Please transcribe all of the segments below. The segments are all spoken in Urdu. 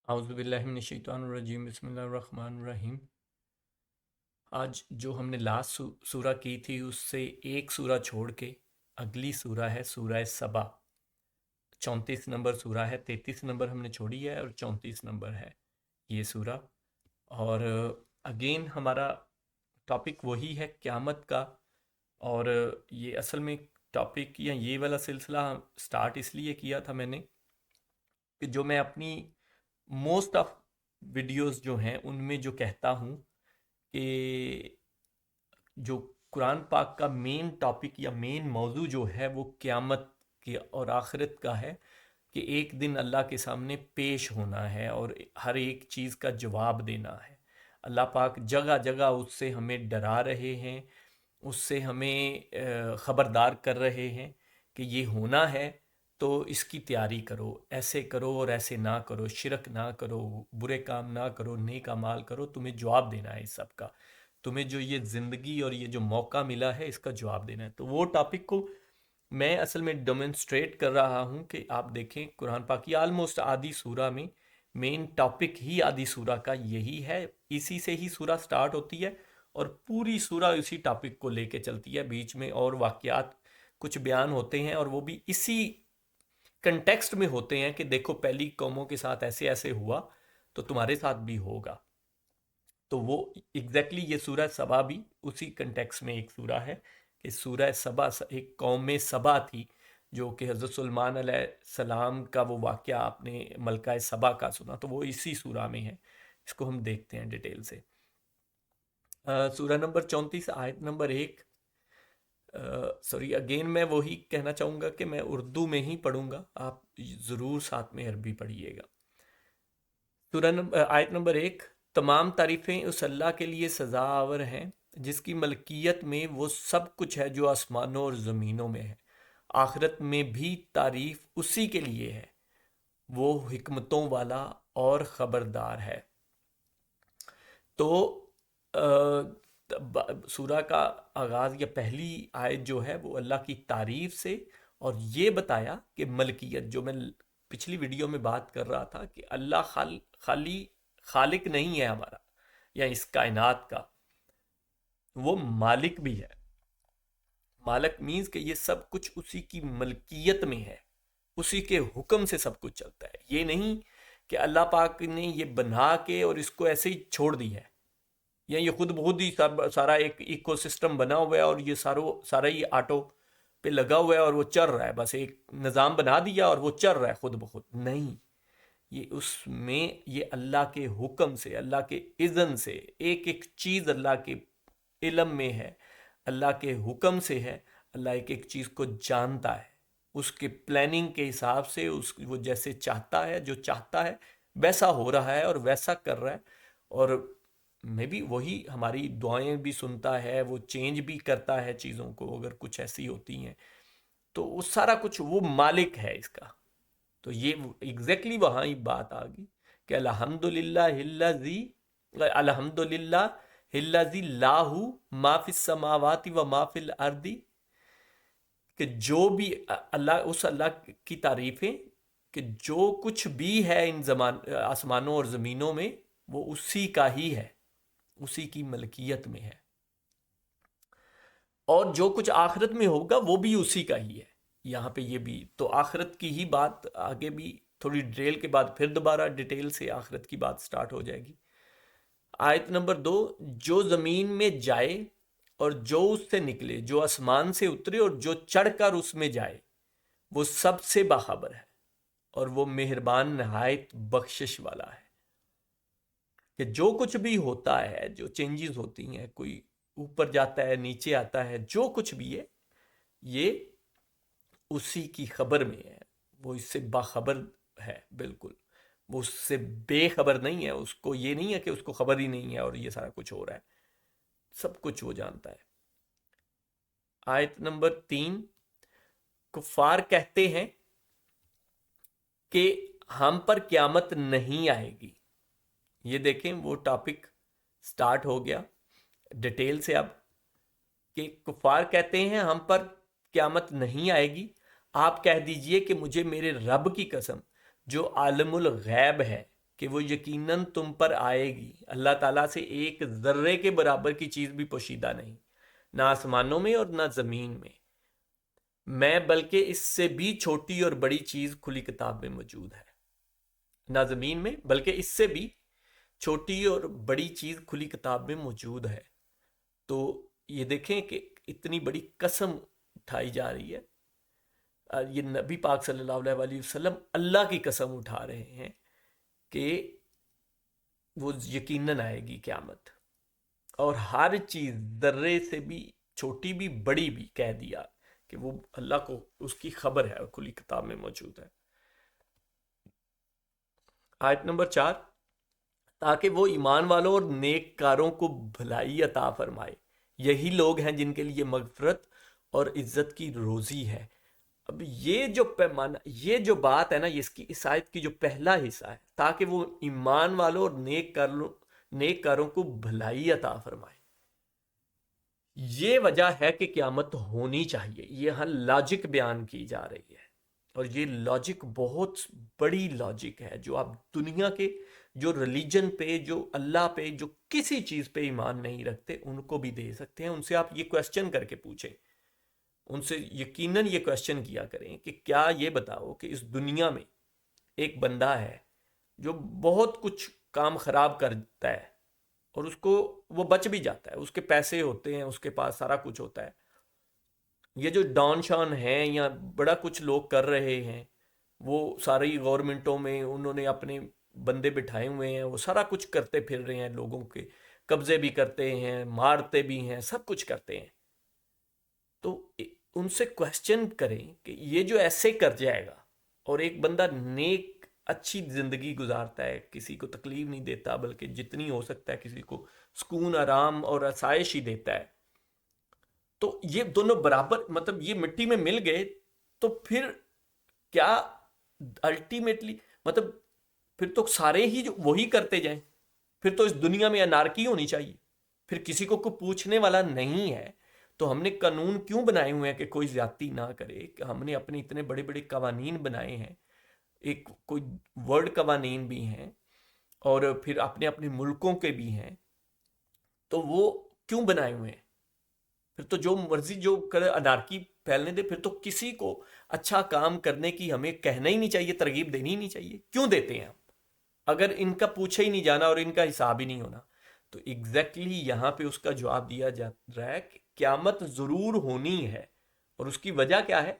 اعوذ باللہ من الشیطان الرجیم، بسم اللہ الرحمن الرحیم۔ آج جو ہم نے لاسٹ سورہ کی تھی اس سے ایک سورہ چھوڑ کے اگلی سورہ ہے سورہ سبا۔ 34 نمبر سورہ ہے، 33 نمبر ہم نے چھوڑی ہے اور 34 نمبر ہے یہ سورہ۔ اور اگین ہمارا ٹاپک وہی ہے قیامت کا، اور یہ اصل میں ٹاپک یا یہ والا سلسلہ سٹارٹ اس لیے کیا تھا میں نے کہ جو میں اپنی موسٹ آف ویڈیوز جو ہیں ان میں جو کہتا ہوں کہ جو قرآن پاک کا مین ٹاپک یا مین موضوع جو ہے وہ قیامت کی اور آخرت کا ہے، کہ ایک دن اللہ کے سامنے پیش ہونا ہے اور ہر ایک چیز کا جواب دینا ہے۔ اللہ پاک جگہ جگہ اس سے ہمیں ڈرا رہے ہیں، اس سے ہمیں خبردار کر رہے ہیں کہ یہ ہونا ہے تو اس کی تیاری کرو، ایسے کرو اور ایسے نہ کرو، شرک نہ کرو، برے کام نہ کرو، نیک اعمال کرو، تمہیں جواب دینا ہے اس سب کا، تمہیں جو یہ زندگی اور یہ جو موقع ملا ہے اس کا جواب دینا ہے۔ تو وہ ٹاپک کو میں اصل میں ڈیمونسٹریٹ کر رہا ہوں کہ آپ دیکھیں قرآن پاک کی آلموسٹ آدھی سورہ میں مین ٹاپک ہی آدھی سورہ کا یہی ہے، اسی سے ہی سورہ سٹارٹ ہوتی ہے اور پوری سورہ اسی ٹاپک کو لے کے چلتی ہے۔ بیچ میں اور واقعات کچھ بیان ہوتے ہیں اور وہ بھی اسی کنٹیکسٹ میں ہوتے ہیں کہ دیکھو پہلی قوموں کے ساتھ ایسے ایسے ہوا تو تمہارے ساتھ بھی ہوگا۔ تو وہ ایگزیکٹلی یہ سورہ سبا بھی اسی کنٹیکسٹ میں ایک سورہ ہے کہ سورہ سبا ایک قوم سبا تھی جو کہ حضرت سلیمان علیہ السلام کا وہ واقعہ آپ نے ملکہ سبا کا سنا، تو وہ اسی سورہ میں ہے۔ اس کو ہم دیکھتے ہیں ڈیٹیل سے۔ سورہ نمبر 34 آیت نمبر 1۔ سوری اگین میں وہی کہنا چاہوں گا کہ میں اردو میں ہی پڑھوں گا، آپ ضرور ساتھ میں عربی پڑھیے گا۔ آیت نمبر 1۔ تمام تعریفیں اس اللہ کے لیے سزاور ہیں جس کی ملکیت میں وہ سب کچھ ہے جو آسمانوں اور زمینوں میں ہے، آخرت میں بھی تعریف اسی کے لیے ہے، وہ حکمتوں والا اور خبردار ہے۔ تو سورہ کا آغاز یا پہلی آیت جو ہے وہ اللہ کی تعریف سے، اور یہ بتایا کہ ملکیت، جو میں پچھلی ویڈیو میں بات کر رہا تھا کہ اللہ خالی خالق نہیں ہے ہمارا یا اس کائنات کا، وہ مالک بھی ہے۔ مالک مینز کہ یہ سب کچھ اسی کی ملکیت میں ہے، اسی کے حکم سے سب کچھ چلتا ہے۔ یہ نہیں کہ اللہ پاک نے یہ بنا کے اور اس کو ایسے ہی چھوڑ دی ہے، یا یہ خود بخود ہی سارا ایک ایکو سسٹم بنا ہوا ہے اور یہ سارا ہی آٹو پہ لگا ہوا ہے اور وہ چل رہا ہے، بس ایک نظام بنا دیا اور وہ چل رہا ہے خود بخود۔ نہیں، یہ اس میں یہ اللہ کے حکم سے، اللہ کے اذن سے، ایک ایک چیز اللہ کے علم میں ہے، اللہ کے حکم سے ہے۔ اللہ ایک ایک چیز کو جانتا ہے، اس کے پلاننگ کے حساب سے وہ جیسے چاہتا ہے، جو چاہتا ہے ویسا ہو رہا ہے اور ویسا کر رہا ہے۔ اور میں بھی وہی ہماری دعائیں بھی سنتا ہے، وہ چینج بھی کرتا ہے چیزوں کو اگر کچھ ایسی ہوتی ہیں، تو وہ سارا کچھ وہ مالک ہے اس کا۔ تو یہ ایگزیکٹلی وہاں ہی بات آ گئی کہ الحمدللہ الذی لاہ ما فی السماوات و ما فی الارض، کہ جو بھی اس اللہ کی تعریفیں کہ جو کچھ بھی ہے ان آسمانوں اور زمینوں میں وہ اسی کا ہی ہے، اسی کی ملکیت میں ہے، اور جو کچھ آخرت میں ہوگا وہ بھی اسی کا ہی ہے۔ یہاں پہ یہ بھی تو آخرت کی ہی بات آگے بھی تھوڑی ڈیٹیل کے بعد پھر دوبارہ ڈیٹیل سے آخرت کی بات سٹارٹ ہو جائے گی۔ آیت نمبر 2۔ جو زمین میں جائے اور جو اس سے نکلے، جو آسمان سے اترے اور جو چڑھ کر اس میں جائے، وہ سب سے باخبر ہے اور وہ مہربان نہایت بخشش والا ہے۔ کہ جو کچھ بھی ہوتا ہے، جو چینجز ہوتی ہیں، کوئی اوپر جاتا ہے، نیچے آتا ہے، جو کچھ بھی ہے یہ اسی کی خبر میں ہے، وہ اس سے باخبر ہے بالکل، وہ اس سے بے خبر نہیں ہے، اس کو یہ نہیں ہے کہ اس کو خبر ہی نہیں ہے اور یہ سارا کچھ ہو رہا ہے، سب کچھ وہ جانتا ہے۔ آیت نمبر 3۔ کفار کہتے ہیں کہ ہم پر قیامت نہیں آئے گی۔ یہ دیکھیں وہ ٹاپک سٹارٹ ہو گیا ڈیٹیل سے اب، کہ کفار کہتے ہیں ہم پر قیامت نہیں آئے گی، آپ کہہ دیجئے کہ مجھے میرے رب کی قسم جو عالم الغیب ہے کہ وہ یقیناً تم پر آئے گی، اللہ تعالیٰ سے ایک ذرے کے برابر کی چیز بھی پوشیدہ نہیں، نہ آسمانوں میں اور نہ زمین میں بلکہ اس سے بھی چھوٹی اور بڑی چیز کھلی کتاب میں موجود ہے، نہ زمین میں بلکہ اس سے بھی چھوٹی اور بڑی چیز کھلی کتاب میں موجود ہے۔ تو یہ دیکھیں کہ اتنی بڑی قسم اٹھائی جا رہی ہے، یہ نبی پاک صلی اللہ علیہ وسلم اللہ کی قسم اٹھا رہے ہیں کہ وہ یقیناً آئے گی قیامت، اور ہر چیز ذرے سے بھی چھوٹی بھی بڑی بھی کہہ دیا کہ وہ اللہ کو اس کی خبر ہے اور کھلی کتاب میں موجود ہے۔ آیت نمبر 4، تاکہ وہ ایمان والوں اور نیک کاروں کو بھلائی عطا فرمائے، یہی لوگ ہیں جن کے لیے مغفرت اور عزت کی روزی ہے۔ اب یہ جو پیمانہ، یہ جو بات ہے نا، اس آیت کی جو پہلا حصہ ہے، تاکہ وہ ایمان والوں اور نیک کاروں کو بھلائی عطا فرمائے، یہ وجہ ہے کہ قیامت ہونی چاہیے۔ یہ یہاں لاجک بیان کی جا رہی ہے، اور یہ لاجک بہت بڑی لاجک ہے، جو آپ دنیا کے جو ریلیجن پہ، جو اللہ پہ، جو کسی چیز پہ ایمان نہیں رکھتے، ان کو بھی دے سکتے ہیں۔ ان سے آپ یہ کویسچن کر کے پوچھیں، ان سے یقیناً یہ کویسچن کیا کریں کہ کیا یہ بتاؤ کہ اس دنیا میں ایک بندہ ہے جو بہت کچھ کام خراب کرتا ہے اور اس کو وہ بچ بھی جاتا ہے، اس کے پیسے ہوتے ہیں، اس کے پاس سارا کچھ ہوتا ہے، یہ جو ڈان شان ہیں یا بڑا کچھ لوگ کر رہے ہیں، وہ ساری گورنمنٹوں میں انہوں نے اپنے بندے بٹھائے ہوئے ہیں، وہ سارا کچھ کرتے پھر رہے ہیں، لوگوں کے قبضے بھی کرتے ہیں، مارتے بھی ہیں، سب کچھ کرتے ہیں۔ تو ان سے کویسچن کریں کہ یہ جو ایسے کر جائے گا اور ایک بندہ نیک اچھی زندگی گزارتا ہے، کسی کو تکلیف نہیں دیتا بلکہ جتنی ہو سکتا ہے کسی کو سکون، آرام اور آسائش ہی دیتا ہے، تو یہ دونوں برابر، مطلب یہ مٹی میں مل گئے، تو پھر کیا الٹیمیٹلی، مطلب پھر تو سارے ہی جو وہی کرتے جائیں، پھر تو اس دنیا میں انارکی ہونی چاہیے، پھر کسی کو کوئی پوچھنے والا نہیں ہے۔ تو ہم نے قانون کیوں بنائے ہوئے ہیں کہ کوئی زیادتی نہ کرے، کہ ہم نے اپنے اتنے بڑے بڑے قوانین بنائے ہیں، ایک کوئی ورلڈ قوانین بھی ہیں اور پھر اپنے اپنے ملکوں کے بھی ہیں، تو وہ کیوں بنائے ہوئے ہیں؟ پھر تو جو مرضی جو کرے، انارکی پھیلنے دے، پھر تو کسی کو اچھا کام کرنے کی ہمیں کہنا ہی نہیں چاہیے، ترغیب دینی ہی نہیں چاہیے۔ کیوں دیتے ہیں ہم، اگر ان کا پوچھا ہی نہیں جانا اور ان کا حساب ہی نہیں ہونا؟ تو ایگزیکٹلی یہاں پہ اس کا جواب دیا جا رہا ہے کہ قیامت ضرور ہونی ہے، اور اس کی وجہ کیا ہے؟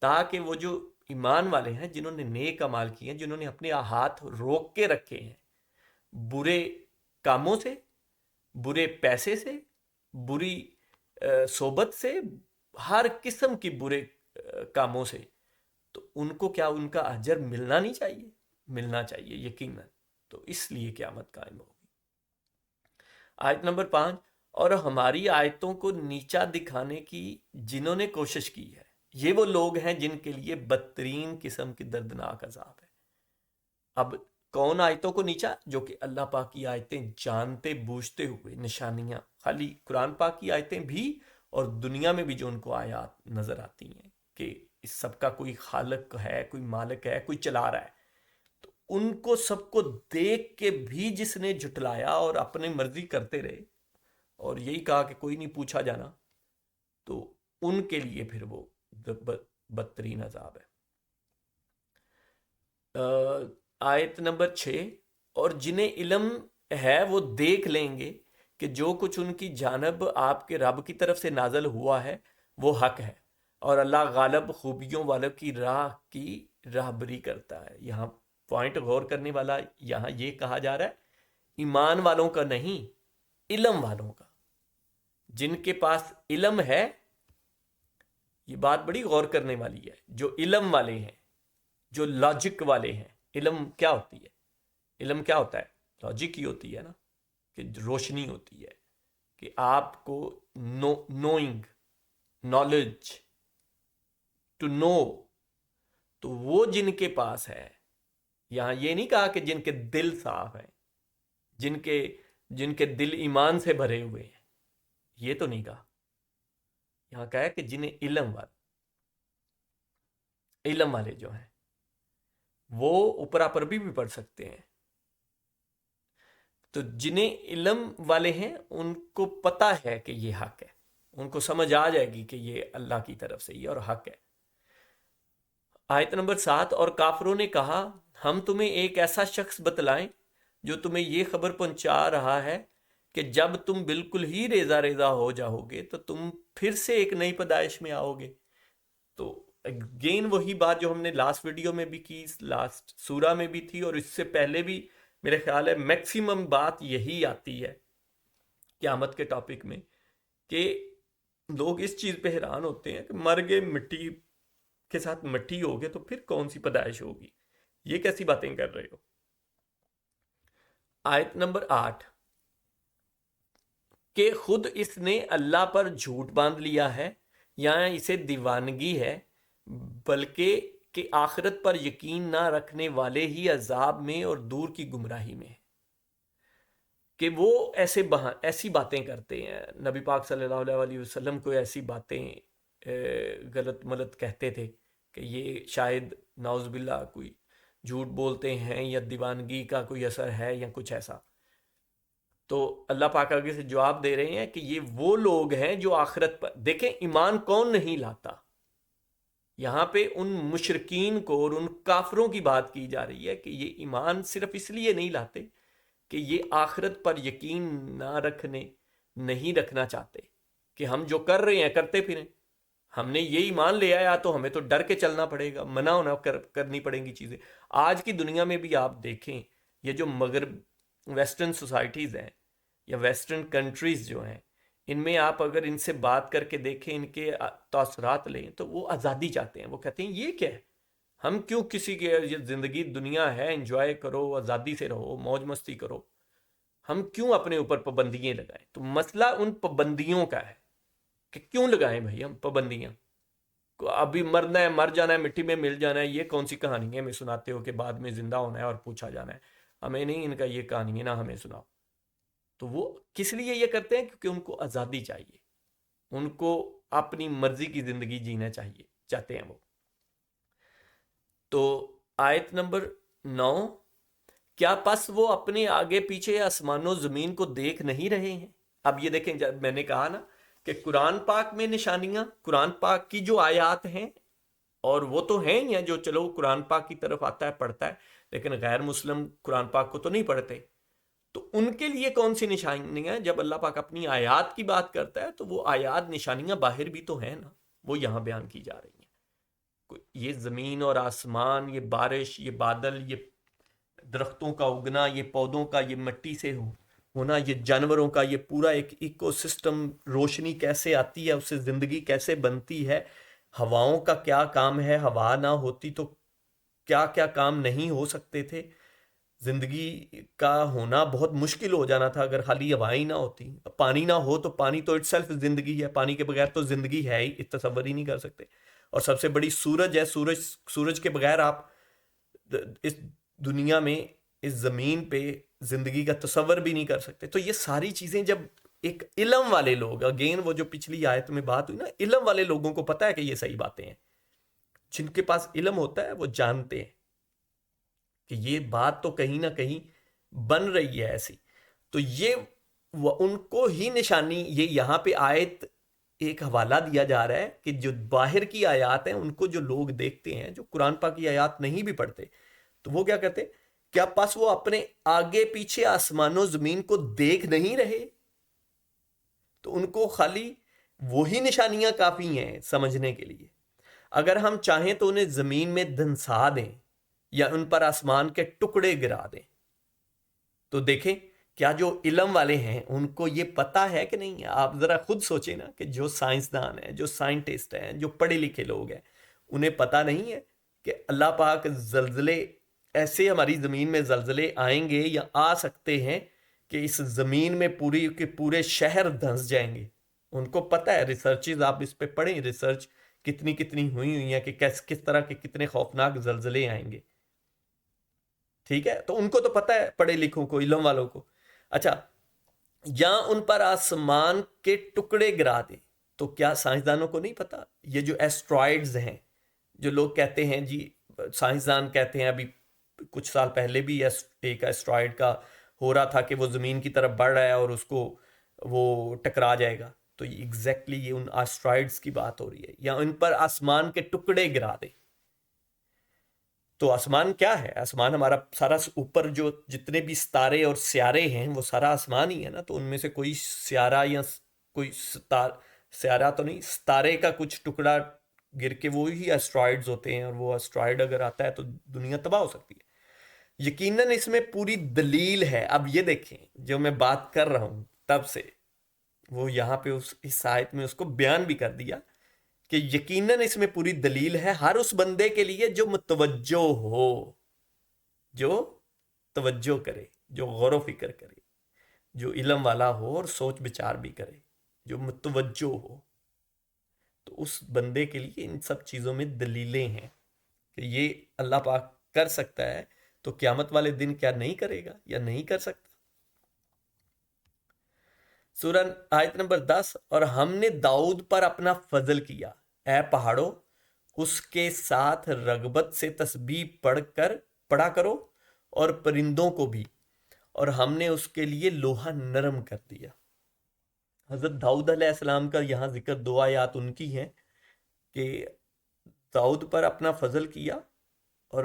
تاکہ وہ جو ایمان والے ہیں، جنہوں نے نیک اعمال کیے ہیں، جنہوں نے اپنے ہاتھ روک کے رکھے ہیں برے کاموں سے، برے پیسے سے، بری صحبت سے، ہر قسم کی برے کاموں سے، تو ان کو کیا ان کا اجر ملنا نہیں چاہیے؟ ملنا چاہیے یقیناً۔ تو اس لیے قیامت قائم ہوگی۔ آیت نمبر 5، اور ہماری آیتوں کو نیچا دکھانے کی جنہوں نے کوشش کی ہے، یہ وہ لوگ ہیں جن کے لیے بدترین قسم کی دردناک عذاب ہے۔ اب کون آیتوں کو نیچا؟ جو کہ اللہ پاک کی آیتیں جانتے بوجھتے ہوئے، نشانیاں، خالی قرآن پاک کی آیتیں بھی اور دنیا میں بھی جو ان کو آیات نظر آتی ہیں کہ اس سب کا کوئی خالق ہے، کوئی مالک ہے، کوئی چلا رہا ہے، تو ان کو سب کو دیکھ کے بھی جس نے جھٹلایا اور اپنی مرضی کرتے رہے اور یہی کہا کہ کوئی نہیں پوچھا جانا، تو ان کے لیے پھر وہ بدترین عذاب ہے۔ آیت نمبر 6، اور جنہیں علم ہے وہ دیکھ لیں گے کہ جو کچھ ان کی جانب آپ کے رب کی طرف سے نازل ہوا ہے وہ حق ہے، اور اللہ غالب خوبیوں والوں کی راہبری کرتا ہے۔ یہاں پوائنٹ غور کرنے والا، یہاں یہ کہا جا رہا ہے ایمان والوں کا نہیں، علم والوں کا، جن کے پاس علم ہے۔ یہ بات بڑی غور کرنے والی ہے، جو علم والے ہیں، جو لاجک والے ہیں۔ علم کیا ہوتی ہے؟ علم کیا ہوتا ہے؟ لاجک ہی ہوتی ہے نا، کہ روشنی ہوتی ہے، کہ آپ کو نوئنگ، نالج، ٹو نو، تو وہ جن کے پاس ہے۔ یہاں یہ نہیں کہا کہ جن کے دل صاف ہیں، جن کے دل ایمان سے بھرے ہوئے ہیں، یہ تو نہیں کہا۔ یہاں کہا ہے کہ جنہیں علم والے جو ہیں وہ اوپر بھی پڑھ سکتے ہیں، تو جنہیں علم والے ہیں ان کو پتہ ہے کہ یہ حق ہے، ان کو سمجھ آ جائے گی کہ یہ اللہ کی طرف سے یہ اور حق ہے۔ آیت نمبر 7، اور کافروں نے کہا ہم تمہیں ایک ایسا شخص بتلائیں جو تمہیں یہ خبر پہنچا رہا ہے کہ جب تم بالکل ہی ریزہ ریزہ ہو جاؤ گے تو تم پھر سے ایک نئی پیدائش میں آؤ گے۔ تو اگین وہی بات جو ہم نے لاسٹ ویڈیو میں بھی کی، لاسٹ سورہ میں بھی تھی، اور اس سے پہلے بھی میرے خیال ہے میکسیمم بات یہی آتی ہے قیامت کے ٹاپک میں، کہ لوگ اس چیز پہ حیران ہوتے ہیں کہ مر گئے، مٹی کے ساتھ مٹی ہو گئے تو پھر کون سی پیدائش ہوگی، یہ کیسی باتیں کر رہے ہو۔ آیت نمبر 8، کہ خود اس نے اللہ پر جھوٹ باندھ لیا ہے یا اسے دیوانگی ہے، بلکہ کہ آخرت پر یقین نہ رکھنے والے ہی عذاب میں اور دور کی گمراہی میں ہیں۔ کہ وہ ایسی باتیں کرتے ہیں، نبی پاک صلی اللہ علیہ وسلم کو ایسی باتیں غلط ملت کہتے تھے کہ یہ شاید نعوذ باللہ کوئی جھوٹ بولتے ہیں یا دیوانگی کا کوئی اثر ہے یا کچھ ایسا۔ تو اللہ پاک آگے سے جواب دے رہے ہیں کہ یہ وہ لوگ ہیں جو آخرت پر، دیکھیں ایمان کون نہیں لاتا، یہاں پہ ان مشرکین کو اور ان کافروں کی بات کی جا رہی ہے کہ یہ ایمان صرف اس لیے نہیں لاتے کہ یہ آخرت پر یقین نہیں رکھنا چاہتے کہ ہم جو کر رہے ہیں کرتے پھریں، ہم نے یہ ایمان لے آیا تو ہمیں تو ڈر کے چلنا پڑے گا، منع ہونا کرنی پڑیں گی چیزیں۔ آج کی دنیا میں بھی آپ دیکھیں، یہ جو مغرب ویسٹرن سوسائٹیز ہیں یا ویسٹرن کنٹریز جو ہیں، ان میں آپ اگر ان سے بات کر کے دیکھیں، ان کے تاثرات لیں، تو وہ آزادی چاہتے ہیں۔ وہ کہتے ہیں یہ کیا ہے، ہم کیوں کسی کے، یہ زندگی دنیا ہے، انجوائے کرو، آزادی سے رہو، موج مستی کرو، ہم کیوں اپنے اوپر پابندیاں لگائیں؟ تو مسئلہ ان پابندیوں کا ہے کہ کیوں لگائیں بھائی ہم پابندیاں؟ ابھی مرنا ہے، مر جانا ہے، مٹی میں مل جانا ہے، یہ کون سی کہانی ہے ہمیں سناتے ہو کہ بعد میں زندہ ہونا ہے اور پوچھا جانا ہے؟ ہمیں نہیں ان کا یہ کہانی ہے، نہ ہمیں سناؤ۔ تو وہ کس لیے یہ کرتے ہیں؟ کیونکہ ان کو آزادی چاہیے، ان کو اپنی مرضی کی زندگی جینا چاہتے ہیں وہ۔ تو آیت نمبر 9، کیا پس وہ اپنے آگے پیچھے آسمان و زمین کو دیکھ نہیں رہے ہیں؟ اب یہ دیکھیں، جب میں نے کہا نا کہ قرآن پاک میں نشانیاں، قرآن پاک کی جو آیات ہیں، اور وہ تو ہیں ہی ہیں، جو چلو قرآن پاک کی طرف آتا ہے پڑھتا ہے، لیکن غیر مسلم قرآن پاک کو تو نہیں پڑھتے، تو ان کے لیے کون سی نشانیاں؟ جب اللہ پاک اپنی آیات کی بات کرتا ہے تو وہ آیات نشانیاں باہر بھی تو ہیں نا، وہ یہاں بیان کی جا رہی ہیں۔ یہ زمین اور آسمان، یہ بارش، یہ بادل، یہ درختوں کا اگنا، یہ پودوں کا، یہ مٹی سے ہونا، یہ جانوروں کا، یہ پورا ایک ایکو سسٹم، روشنی کیسے آتی ہے، اس سے زندگی کیسے بنتی ہے، ہواؤں کا کیا کام ہے، ہوا نہ ہوتی تو کیا کیا کام نہیں ہو سکتے تھے، زندگی کا ہونا بہت مشکل ہو جانا تھا اگر خالی ہوائیں نہ ہوتی، پانی نہ ہو تو پانی تو اٹ سیلف زندگی ہے، پانی کے بغیر تو زندگی ہے ہی، تصور ہی نہیں کر سکتے۔ اور سب سے بڑی سورج ہے، سورج کے بغیر آپ اس دنیا میں، اس زمین پہ زندگی کا تصور بھی نہیں کر سکتے۔ تو یہ ساری چیزیں جب ایک علم والے لوگ، اگین وہ جو پچھلی آیت میں بات ہوئی نا، علم والے لوگوں کو پتا ہے کہ یہ صحیح باتیں ہیں، جن کے پاس علم ہوتا ہے وہ جانتے ہیں کہ یہ بات تو کہیں نہ کہیں بن رہی ہے ایسی، تو یہ ان کو ہی نشانی، یہ یہاں پہ آیت ایک حوالہ دیا جا رہا ہے کہ جو باہر کی آیات ہیں ان کو جو لوگ دیکھتے ہیں، جو قرآن پاک کی آیات نہیں بھی پڑھتے، تو وہ کیا کہتے ہیں؟ کیا پس وہ اپنے آگے پیچھے آسمان و زمین کو دیکھ نہیں رہے؟ تو ان کو خالی وہی نشانیاں کافی ہیں سمجھنے کے لیے۔ اگر ہم چاہیں تو انہیں زمین میں دھنسا دیں یا ان پر آسمان کے ٹکڑے گرا دیں۔ تو دیکھیں، کیا جو علم والے ہیں ان کو یہ پتا ہے کہ نہیں؟ آپ ذرا خود سوچیں نا، کہ جو سائنسدان ہیں، جو سائنٹسٹ ہیں، جو پڑھے لکھے لوگ ہیں، انہیں پتا نہیں ہے کہ اللہ پاک زلزلے، ایسے ہماری زمین میں زلزلے آئیں گے یا آ سکتے ہیں کہ اس زمین میں پوری کے پورے شہر دھنس جائیں گے؟ ان کو پتا ہے، ریسرچز آپ اس پہ پڑھیں، ریسرچ کتنی ہوئی ہیں کہ کس طرح کے کتنے خوفناک زلزلے آئیں گے، ٹھیک ہے؟ تو ان کو تو پتا ہے، پڑھے لکھوں کو، علم والوں کو۔ اچھا، یا ان پر آسمان کے ٹکڑے گرا دیں، تو کیا سائنسدانوں کو نہیں پتا؟ یہ جو ایسٹرائڈز ہیں، جو لوگ کہتے ہیں جی، سائنسدان کہتے ہیں، ابھی کچھ سال پہلے بھی ایک ایسٹرائڈ کا ہو رہا تھا کہ وہ زمین کی طرف بڑھ رہا ہے اور اس کو وہ ٹکرا جائے گا. تو ایگزیکٹلی یہ ان آسٹرائڈس کی بات ہو رہی ہے, یا ان پر آسمان کے ٹکڑے گرا دے. تو آسمان کیا ہے؟ آسمان ہمارا سارا اوپر جو جتنے بھی ستارے اور سیارے ہیں وہ سارا آسمان ہی ہے نا. تو ان میں سے کوئی سیارہ یا کوئی سیارہ تو نہیں, ستارے کا کچھ ٹکڑا گر کے وہی اسٹرائڈز ہوتے ہیں, اور وہ اسٹرائڈ اگر آتا ہے تو دنیا تباہ ہو سکتی ہے. یقیناً اس میں پوری دلیل ہے. اب یہ دیکھیں جو میں بات کر رہا ہوں تب سے, وہ یہاں پہ اس آیت میں اس کو بیان بھی کر دیا کہ یقیناً اس میں پوری دلیل ہے ہر اس بندے کے لیے جو متوجہ ہو, جو توجہ کرے, جو غور و فکر کرے, جو علم والا ہو اور سوچ بچار بھی کرے, جو متوجہ ہو. تو اس بندے کے لیے ان سب چیزوں میں دلیلیں ہیں کہ یہ اللہ پاک کر سکتا ہے, تو قیامت والے دن کیا نہیں کرے گا یا نہیں کر سکتا؟ سورہ آیت نمبر 10, اور ہم نے داؤد پر اپنا فضل کیا, اے پہاڑوں اس کے ساتھ رغبت سے تسبیح پڑھا کرو, اور پرندوں کو بھی, اور ہم نے اس کے لیے لوہا نرم کر دیا. حضرت داؤد علیہ السلام کا یہاں ذکر 2 آیات ان کی ہیں کہ داؤد پر اپنا فضل کیا, اور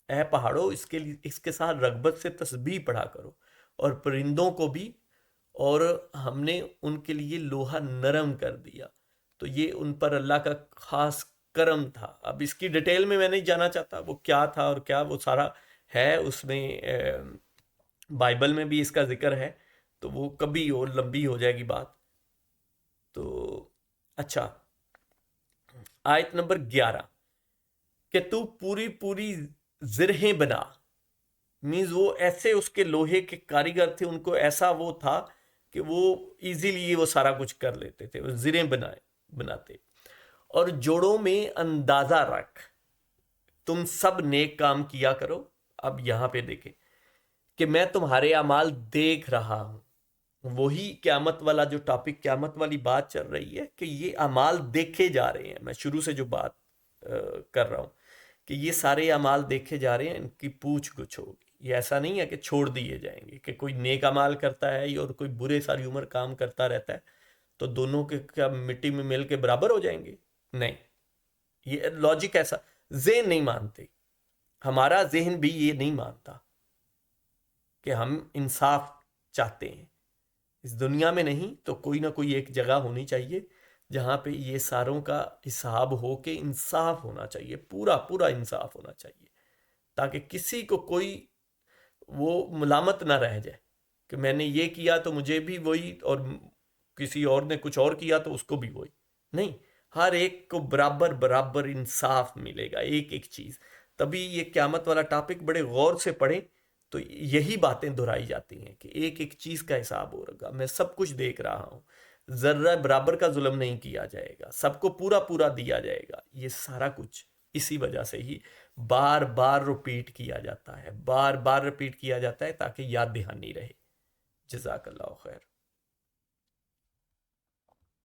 اے پہاڑوں اس کے ساتھ رغبت سے تسبیح پڑھا کرو, اور پرندوں کو بھی, اور ہم نے ان کے لیے لوہا نرم کر دیا. تو یہ ان پر اللہ کا خاص کرم تھا. اب اس کی ڈیٹیل میں نہیں جانا چاہتا وہ کیا تھا, اور کیا وہ سارا ہے اس میں, بائبل میں بھی اس کا ذکر ہے, تو وہ کبھی اور لمبی ہو جائے گی بات. تو اچھا, آیت نمبر 11, کہ تو پوری زرہیں بنا, مینز وہ ایسے اس کے لوہے کے کاریگر تھے, ان کو ایسا وہ تھا کہ وہ ایزیلی وہ سارا کچھ کر لیتے تھے, وہ زریں بناتے. اور جوڑوں میں اندازہ رکھ, تم سب نیک کام کیا کرو. اب یہاں پہ دیکھیں کہ میں تمہارے اعمال دیکھ رہا ہوں. وہی قیامت والا جو ٹاپک, قیامت والی بات چل رہی ہے کہ یہ اعمال دیکھے جا رہے ہیں. میں شروع سے جو بات کر رہا ہوں کہ یہ سارے اعمال دیکھے جا رہے ہیں, ان کی پوچھ گچھ ہوگی. یہ ایسا نہیں ہے کہ چھوڑ دیے جائیں گے, کہ کوئی نیک اعمال کرتا ہے اور کوئی برے ساری عمر کام کرتا رہتا ہے تو دونوں کے کیا مٹی میں مل کے برابر ہو جائیں گے؟ نہیں, یہ لاجک ایسا ذہن نہیں مانتے. ہمارا ذہن بھی یہ نہیں مانتا کہ ہم انصاف چاہتے ہیں. اس دنیا میں نہیں تو کوئی نہ کوئی ایک جگہ ہونی چاہیے جہاں پہ یہ ساروں کا حساب ہو کے انصاف ہونا چاہیے, پورا انصاف ہونا چاہیے, تاکہ کسی کو کوئی وہ ملامت نہ رہ جائے کہ میں نے یہ کیا تو مجھے بھی وہی, اور کسی اور نے کچھ اور کیا تو اس کو بھی وہی. نہیں, ہر ایک کو برابر انصاف ملے گا, ایک چیز. تبھی یہ قیامت والا ٹاپک بڑے غور سے پڑھیں تو یہی باتیں دہرائی جاتی ہیں کہ ایک چیز کا حساب ہو رہا. میں سب کچھ دیکھ رہا ہوں, ذرہ برابر کا ظلم نہیں کیا جائے گا, سب کو پورا دیا جائے گا. یہ سارا کچھ اسی وجہ سے ہی بار رپیٹ کیا جاتا ہے, بار رپیٹ کیا جاتا ہے تاکہ یاد دہانی رہے. جزاک اللہ خیر.